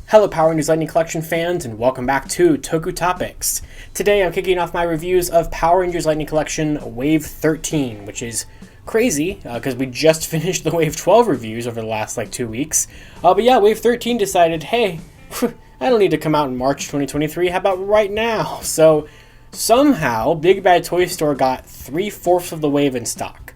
Hello Power Rangers Lightning Collection fans, and welcome back to Toku Topics. Today I'm kicking off my reviews of Power Rangers Lightning Collection Wave 13, which is crazy, because we just finished the Wave 12 reviews over the last 2 weeks. But yeah, Wave 13 decided, hey, I don't need to come out in March 2023, how about right now? So somehow, Big Bad Toy Store got 3/4 of the wave in stock.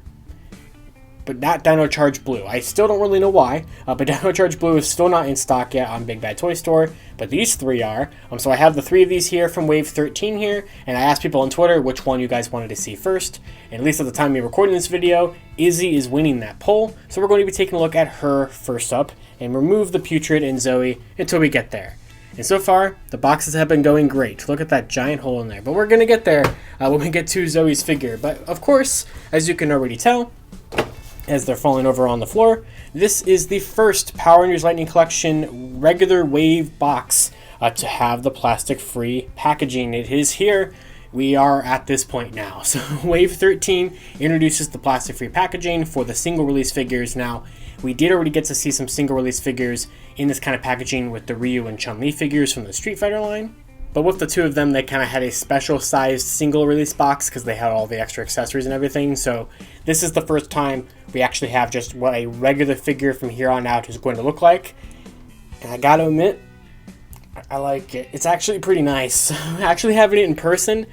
But not Dino Charge Blue. I still don't really know why, but Dino Charge Blue is still not in stock yet on Big Bad Toy Store, but these three are. So I have the three of these here from Wave 13 here, and I asked people on Twitter which one you guys wanted to see first, and at least at the time of recording this video, Izzy is winning that poll, so we're going to be taking a look at her first up, and remove the Putrid and Zoe until we get there. And so far, the boxes have been going great. Look at that giant hole in there, but we're going to get there when we get to Zoe's figure. But of course, as you can already tell, as they're falling over on the floor, this is the first Power Rangers Lightning Collection regular wave box to have the plastic-free packaging. It is here. We are at this point now. So Wave 13 introduces the plastic-free packaging for the single-release figures. Now, we did already get to see some single-release figures in this kind of packaging with the Ryu and Chun-Li figures from the Street Fighter line. But with the two of them, they kind of had a special sized single release box because they had all the extra accessories and everything. So this is the first time we actually have just what a regular figure from here on out is going to look like. And I gotta admit, I like it. It's actually pretty nice. Actually having it in person,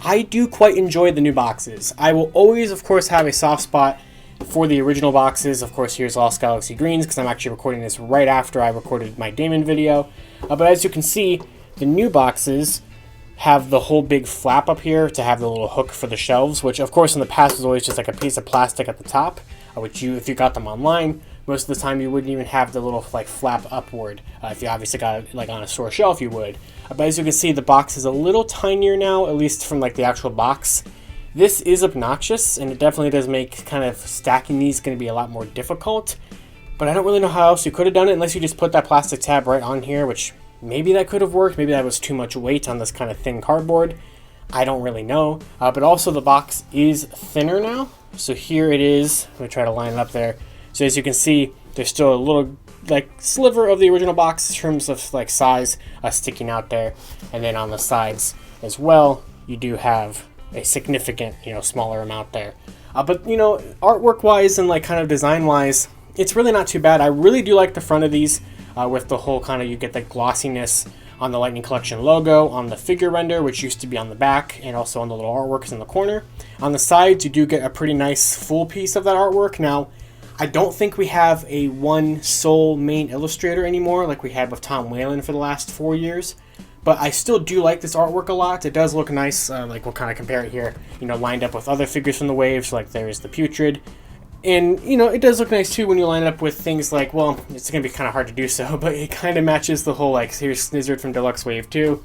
I do quite enjoy the new boxes. I will always, of course, have a soft spot for the original boxes. Of course, here's Lost Galaxy Greens because I'm actually recording this right after I recorded my Damon video. But as you can see, the new boxes have the whole big flap up here to have the little hook for the shelves, which of course in the past was always just like a piece of plastic at the top, which if you got them online, most of the time you wouldn't even have the little flap upward. If you obviously got it on a store shelf, you would. But as you can see, the box is a little tinier now, at least from the actual box. This is obnoxious, and it definitely does make kind of stacking these going to be a lot more difficult. But I don't really know how else you could have done it unless you just put that plastic tab right on here, which maybe that could have worked. Maybe that was too much weight on this kind of thin cardboard. I don't really know. But also the box is thinner now. So here it is. I'm going to try to line it up there. So as you can see, there's still a little sliver of the original box in terms of size sticking out there. And then on the sides as well, you do have a significant, smaller amount there. But, artwork wise and kind of design wise, it's really not too bad. I really do like the front of these. With the whole you get the glossiness on the Lightning Collection logo, on the figure render, which used to be on the back, and also on the little artworks in the corner. On the sides, you do get a pretty nice full piece of that artwork. Now, I don't think we have a one sole main illustrator anymore like we had with Tom Whalen for the last 4 years. But I still do like this artwork a lot. It does look nice. We'll kind of compare it here, lined up with other figures from the waves, there's the Putrid. And, it does look nice, too, when you line it up with things well, it's going to be kind of hard to do so, but it kind of matches the whole, here's Snizzard from Deluxe Wave 2.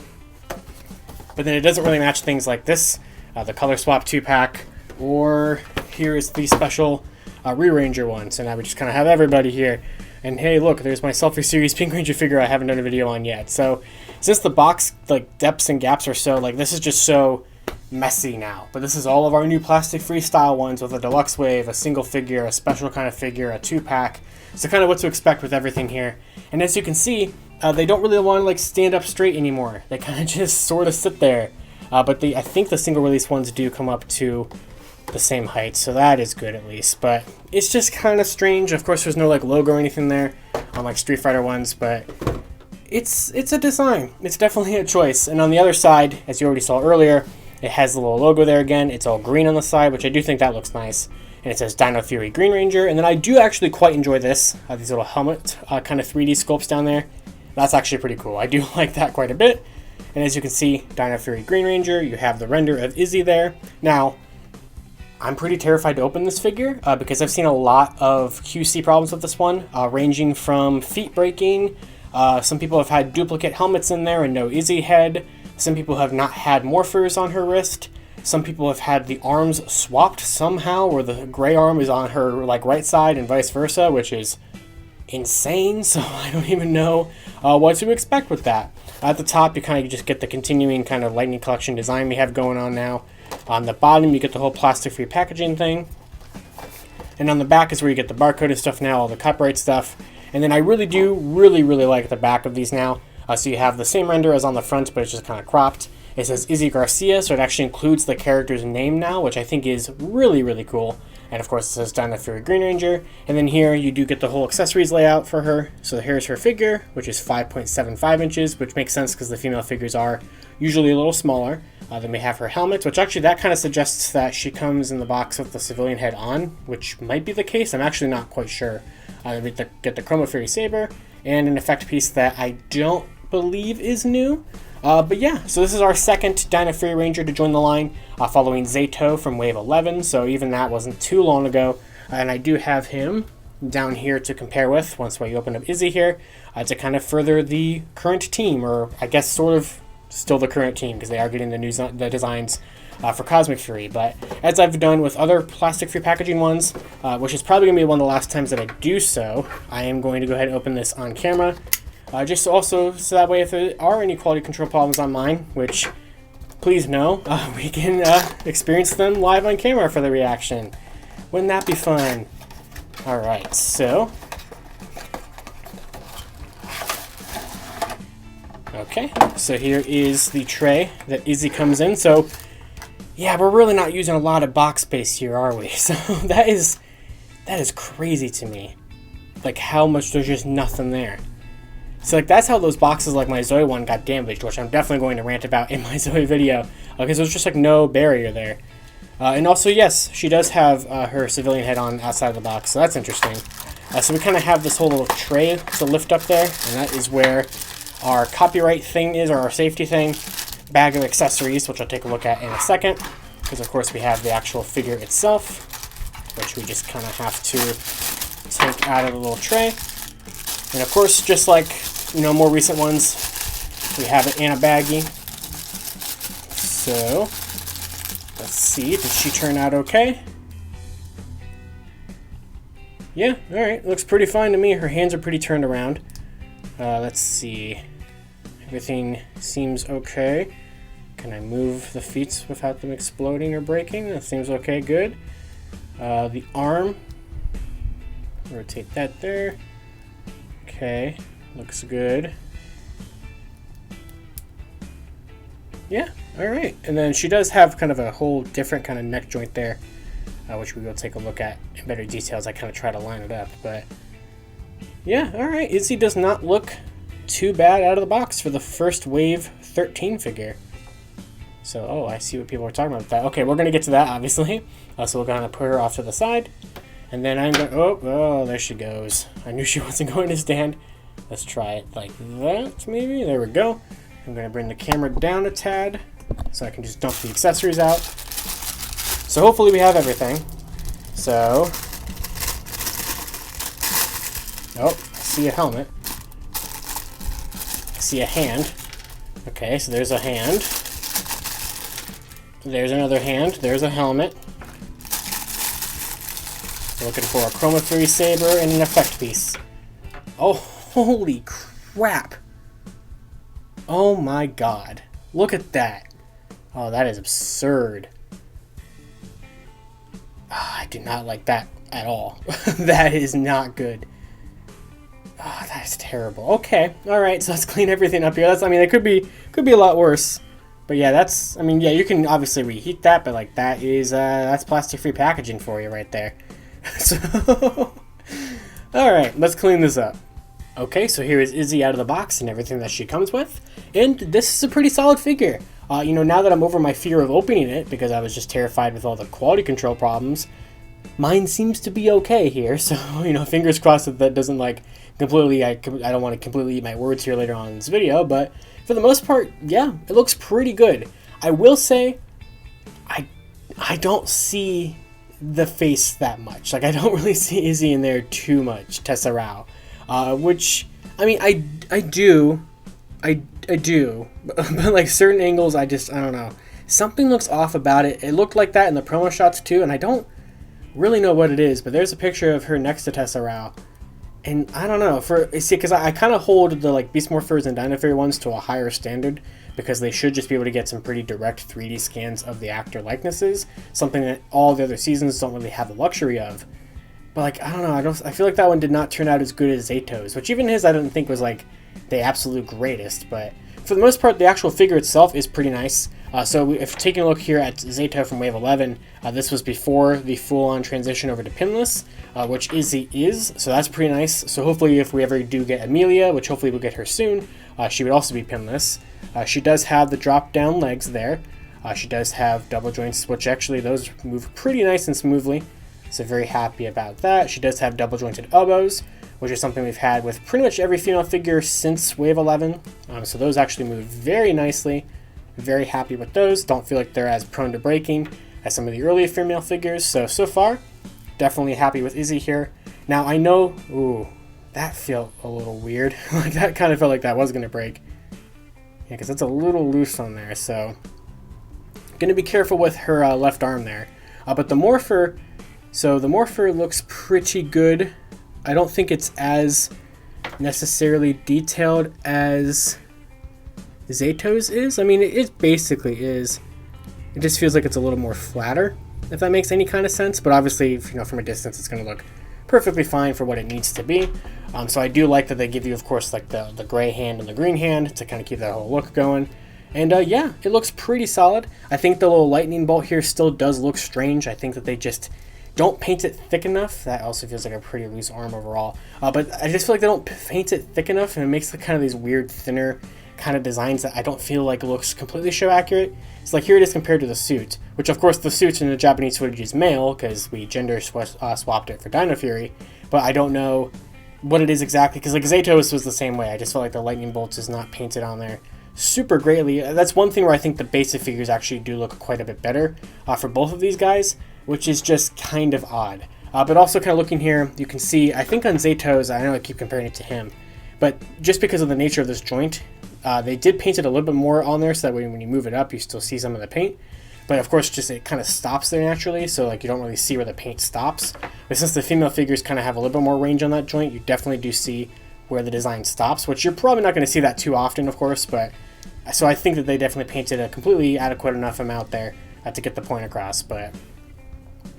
But then it doesn't really match things like this, the Color Swap 2-pack, or here is the special Re-Ranger one. So now we just kind of have everybody here. And hey, look, there's my Selfie Series Pink Ranger figure I haven't done a video on yet. So, since the box, depths and gaps are so, this is just so messy now. But this is all of our new plastic freestyle ones with a deluxe wave, a single figure, a special kind of figure, a 2-pack. So kind of what to expect with everything here. And as you can see, they don't really want to stand up straight anymore. They kind of just sort of sit there. But I think the single release ones do come up to the same height, so that is good at least. But it's just kind of strange. Of course, there's no logo or anything there on Street Fighter ones, but it's a design. It's definitely a choice. And on the other side, as you already saw earlier, it has the little logo there again. It's all green on the side, which I do think that looks nice. And it says Dino Fury Green Ranger. And then I do actually quite enjoy this. These little helmet kind of 3D sculpts down there. That's actually pretty cool. I do like that quite a bit. And as you can see, Dino Fury Green Ranger, you have the render of Izzy there. Now, I'm pretty terrified to open this figure because I've seen a lot of QC problems with this one, ranging from feet breaking. Some people have had duplicate helmets in there and no Izzy head. Some people have not had morphers on her wrist. Some people have had the arms swapped somehow, where the gray arm is on her right side and vice versa, which is insane. So I don't even know what to expect with that. At the top, you kind of just get the continuing kind of Lightning Collection design we have going on now. On the bottom, you get the whole plastic-free packaging thing. And on the back is where you get the barcode and stuff now, all the copyright stuff. And then I really do really like the back of these now. So you have the same render as on the front, but it's just kind of cropped. It says Izzy Garcia, so it actually includes the character's name now, which I think is really cool. And of course it says Dino Fury Green Ranger. And then here you do get the whole accessories layout for her. So here's her figure, which is 5.75 inches, which makes sense because the female figures are usually a little smaller. Then we have her helmet, which actually that kind of suggests that she comes in the box with the civilian head on, which might be the case. I'm actually not quite sure. We get the Chroma Fury Saber and an effect piece that I don't believe is new. But yeah, so this is our second Dino Fury Ranger to join the line, following Zato from Wave 11, so even that wasn't too long ago. And I do have him down here to compare with, once we open up Izzy here, to kind of further the current team, or I guess sort of still the current team, because they are getting the designs for Cosmic Fury. But as I've done with other plastic-free packaging ones, which is probably going to be one of the last times that I do so, I am going to go ahead and open this on camera. Just also, so that way if there are any quality control problems on mine, which, please know, we can experience them live on camera for the reaction. Wouldn't that be fun? Alright, so... Okay, so here is the tray that Izzy comes in. So, yeah, we're really not using a lot of box space here, are we? So that is crazy to me. Like, how much there's just nothing there. So like that's how those boxes like my Zoe one got damaged, which I'm definitely going to rant about in my Zoe video, because there's just like no barrier there. And also, yes, she does have her civilian head on outside of the box, so that's interesting. So we kind of have this whole little tray to lift up there, and that is where our copyright thing is, or our safety thing, bag of accessories, which I'll take a look at in a second, because of course we have the actual figure itself, which we just kind of have to take out of the little tray. And of course, just like, you know, more recent ones, we have it in a baggie. So, let's see, did she turn out okay? Yeah, alright, looks pretty fine to me. Her hands are pretty turned around. Let's see, everything seems okay. Can I move the feet without them exploding or breaking? That seems okay, good. The arm, rotate that there. Okay, looks good. Yeah, alright. And then she does have kind of a whole different kind of neck joint there, which we will take a look at in better detail as I kind of try to line it up. But yeah, alright. Izzy does not look too bad out of the box for the first Wave 13 figure. So, oh, I see what people are talking about with that. Okay, we're going to get to that, obviously. So we're going to put her off to the side. And then I'm going to... Oh, there she goes. I knew she wasn't going to stand. Let's try it like that, maybe. There we go. I'm going to bring the camera down a tad so I can just dump the accessories out. So hopefully we have everything. So... Oh, I see a helmet. I see a hand. Okay, so there's a hand. There's another hand. There's a helmet. We're looking for a Chroma Fury Saber and an effect piece. Oh, holy crap. Oh my god. Look at that. Oh, that is absurd. Oh, I do not like that at all. That is not good. Oh, that is terrible. Okay, alright, so let's clean everything up here. That's, I mean, it could be a lot worse. But yeah, that's, I mean, yeah, you can obviously reheat that, but like that is, that's plastic-free packaging for you right there. So, alright, let's clean this up. Okay, so here is Izzy out of the box and everything that she comes with. And this is a pretty solid figure. You know, now that I'm over my fear of opening it, because I was just terrified with all the quality control problems, mine seems to be okay here. So, you know, fingers crossed that that doesn't, like, completely, I don't want to completely eat my words here later on in this video, but for the most part, yeah, it looks pretty good. I will say, I don't see the face that much. Like, I don't really see Izzy in there too much, Tessa Rao. Which, I mean, I do, but like certain angles, I don't know. Something looks off about it. It looked like that in the promo shots too, and I don't really know what it is, but there's a picture of her next to Tessa Rao. And I don't know, because I kind of hold the like Beast Morphers and Dino Fury ones to a higher standard, because they should just be able to get some pretty direct 3D scans of the actor likenesses, something that all the other seasons don't really have the luxury of. But like, I don't know, I feel like that one did not turn out as good as Zato's, which even his I didn't think was like the absolute greatest, but for the most part, the actual figure itself is pretty nice. So if taking a look here at Zato from Wave 11, this was before the full-on transition over to pinless, which Izzy is, so that's pretty nice. So hopefully if we ever do get Amelia, which hopefully we'll get her soon, she would also be pinless. She does have the drop-down legs there. She does have double joints, which actually those move pretty nice and smoothly, so very happy about that. She does have double jointed elbows, which is something we've had with pretty much every female figure since Wave 11. So those actually move very nicely. Very happy with those. Don't feel like they're as prone to breaking as some of the earlier female figures. So far, definitely happy with Izzy here. Now I know, ooh, that felt a little weird. Like that kind of felt like that was going to break. Yeah, because it's a little loose on there. So, going to be careful with her left arm there. But the Morpher, so the Morpher looks pretty good. I don't think it's as necessarily detailed as Zato's is. I mean, it basically is. It just feels like it's a little more flatter, if that makes any kind of sense. But obviously, from a distance, it's going to look perfectly fine for what it needs to be. So I do like that they give you, of course, like the gray hand and the green hand to kind of keep that whole look going. And yeah, it looks pretty solid. I think the little lightning bolt here still does look strange. I think that they just don't paint it thick enough. That also feels like a pretty loose arm overall. But I just feel like they don't paint it thick enough, and it makes kind of these weird, thinner kind of designs that I don't feel like looks completely show accurate. It's like here it is compared to the suit, which of course the suit in the Japanese footage is male because we gender swapped it for Dino Fury, but I don't know what it is exactly because like Zato's was the same way. I just felt like the lightning bolts is not painted on there super greatly. That's one thing where I think the basic figures actually do look quite a bit better for both of these guys, which is just kind of odd. But also kind of looking here, you can see, I think on Zato's, I know I keep comparing it to him, but just because of the nature of this joint, they did paint it a little bit more on there so that way when you move it up, you still see some of the paint. But of course, just it kind of stops there naturally, so like you don't really see where the paint stops. But since the female figures kind of have a little bit more range on that joint, you definitely do see where the design stops, which you're probably not going to see that too often, of course. But so I think that they definitely painted a completely adequate enough amount there to get the point across. But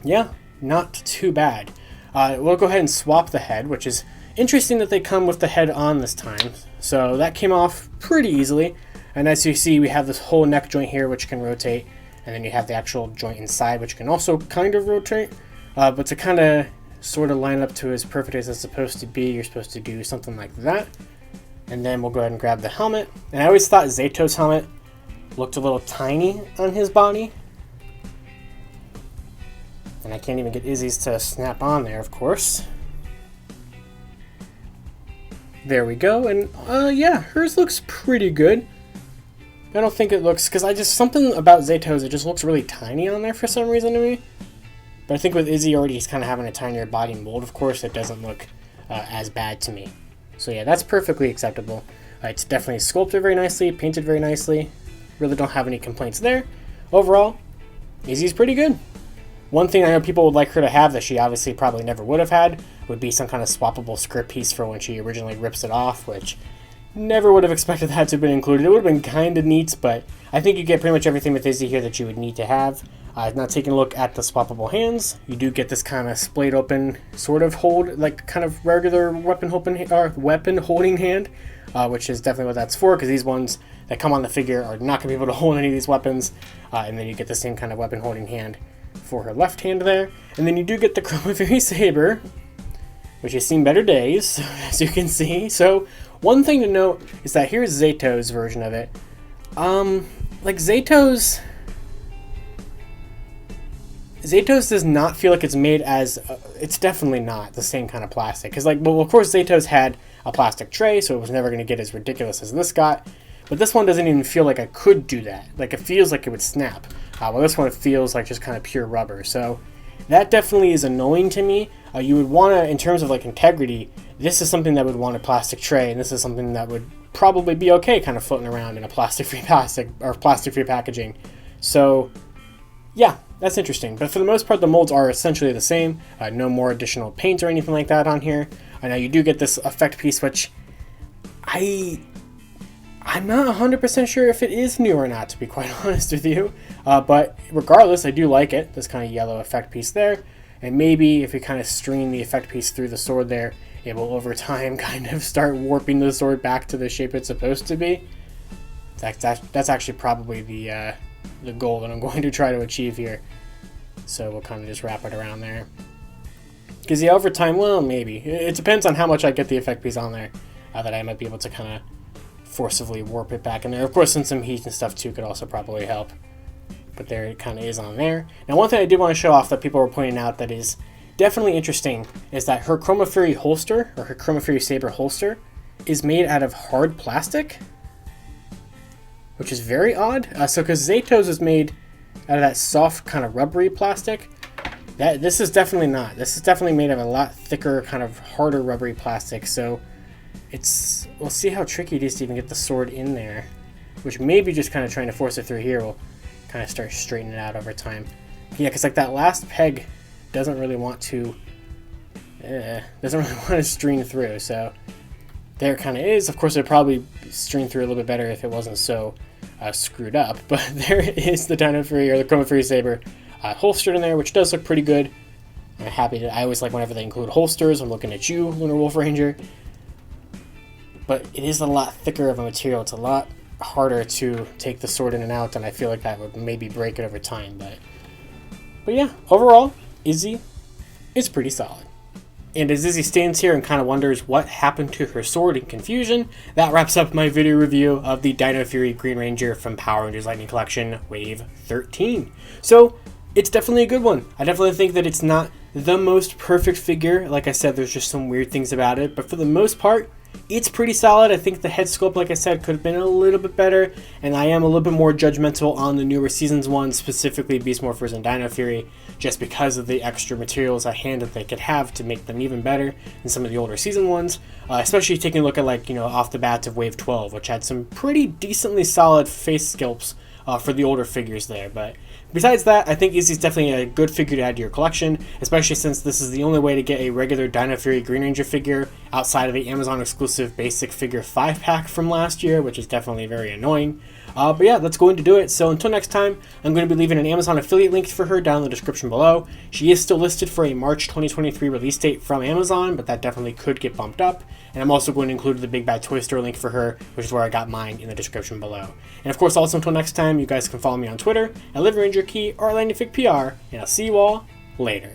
yeah, not too bad. We'll go ahead and swap the head, which is interesting that they come with the head on this time. So that came off pretty easily. And as you see, we have this whole neck joint here, which can rotate. And then you have the actual joint inside, which can also kind of rotate. But to kind of sort of line up to as perfect as it's supposed to be, you're supposed to do something like that. And then we'll go ahead and grab the helmet. And I always thought Zato's helmet looked a little tiny on his body. And I can't even get Izzy's to snap on there, of course. There we go, and yeah, hers looks pretty good. I don't think it looks, because something about Zato's, it just looks really tiny on there for some reason to me. But I think with Izzy already, he's kind of having a tinier body mold, of course, it doesn't look as bad to me. So yeah, that's perfectly acceptable. It's definitely sculpted very nicely, painted very nicely. Really don't have any complaints there. Overall, Izzy's pretty good. One thing I know people would like her to have that she obviously probably never would have had would be some kind of swappable script piece for when she originally rips it off, which never would have expected that to have been included. It would have been kind of neat, but I think you get pretty much everything with Izzy here that you would need to have. Now taking a look at the swappable hands, you do get this kind of splayed open sort of hold, like kind of regular weapon holding hand, which is definitely what that's for, because these ones that come on the figure are not going to be able to hold any of these weapons, and then you get the same kind of weapon holding hand for her left hand there. And then you do get the Chroma Fury Saber, which has seen better days, as you can see. So one thing to note is that here's Zato's version of it. Like Zato's does not feel like it's made as, it's definitely not the same kind of plastic. Because like, well, of course Zato's had a plastic tray, so it was never going to get as ridiculous as this got. But this one doesn't even feel like I could do that. Like it feels like it would snap. Well, this one it feels like just kind of pure rubber. So that definitely is annoying to me. You would want to, in terms of like integrity, this is something that would want a plastic tray, and this is something that would probably be okay kind of floating around in a plastic-free packaging. So yeah, that's interesting. But for the most part, the molds are essentially the same. No more additional paint or anything like that on here. I know you do get this effect piece, which I'm not 100% sure if it is new or not, to be quite honest with you. But regardless, I do like it. This kind of yellow effect piece there. And maybe if we kind of stream the effect piece through the sword there, it will over time kind of start warping the sword back to the shape it's supposed to be. That's actually probably the goal that I'm going to try to achieve here. So we'll kind of just wrap it around there. Because over time, well, maybe. It depends on how much I get the effect piece on there, that I might be able to kind of forcibly warp it back in there. Of course, and some heat and stuff too could also probably help. But there it kind of is on there. Now, one thing I did want to show off that people were pointing out that is definitely interesting is that her Chroma Fury holster, or her Chroma Fury Saber holster, is made out of hard plastic, which is very odd. Because Zato's is made out of that soft kind of rubbery plastic. This is definitely not. This is definitely made of a lot thicker, kind of harder rubbery plastic. So we'll see how tricky it is to even get the sword in there, which maybe just kind of trying to force it through here will kind of start straightening it out over time. Yeah, because like that last peg doesn't really want to stream through. So there it kind of is. Of course, it'd probably stream through a little bit better if it wasn't so screwed up. But there is the Dino Fury, or the Chroma Fury Saber, holstered in there, which does look pretty good. I'm happy to. I always like whenever they include holsters. I'm looking at you, Lunar Wolf Ranger. But it is a lot thicker of a material. It's a lot harder to take the sword in and out, and I feel like that would maybe break it over time. But yeah, overall, Izzy is pretty solid. And as Izzy stands here and kind of wonders what happened to her sword in confusion, that wraps up my video review of the Dino Fury Green Ranger from Power Rangers Lightning Collection Wave 13. So, it's definitely a good one. I definitely think that it's not the most perfect figure. Like I said, there's just some weird things about it. But for the most part, it's pretty solid. I think the head sculpt, like I said, could have been a little bit better. And I am a little bit more judgmental on the newer Seasons ones, specifically Beast Morphers and Dino Fury, just because of the extra materials at hand that they could have to make them even better than some of the older Season ones. Especially taking a look at, like, off the bats of Wave 12, which had some pretty decently solid face sculpts for the older figures there. But besides that, I think Izzy's definitely a good figure to add to your collection, especially since this is the only way to get a regular Dino Fury Green Ranger figure outside of the Amazon exclusive basic figure 5-pack from last year, which is definitely very annoying. But yeah, that's going to do it. So until next time, I'm going to be leaving an Amazon affiliate link for her down in the description below. She is still listed for a March 2023 release date from Amazon, but that definitely could get bumped up. And I'm also going to include the Big Bad Toy Store link for her, which is where I got mine, in the description below. And of course, also until next time, you guys can follow me on Twitter at LivingRangerKey or LandingFigPR, and I'll see you all later.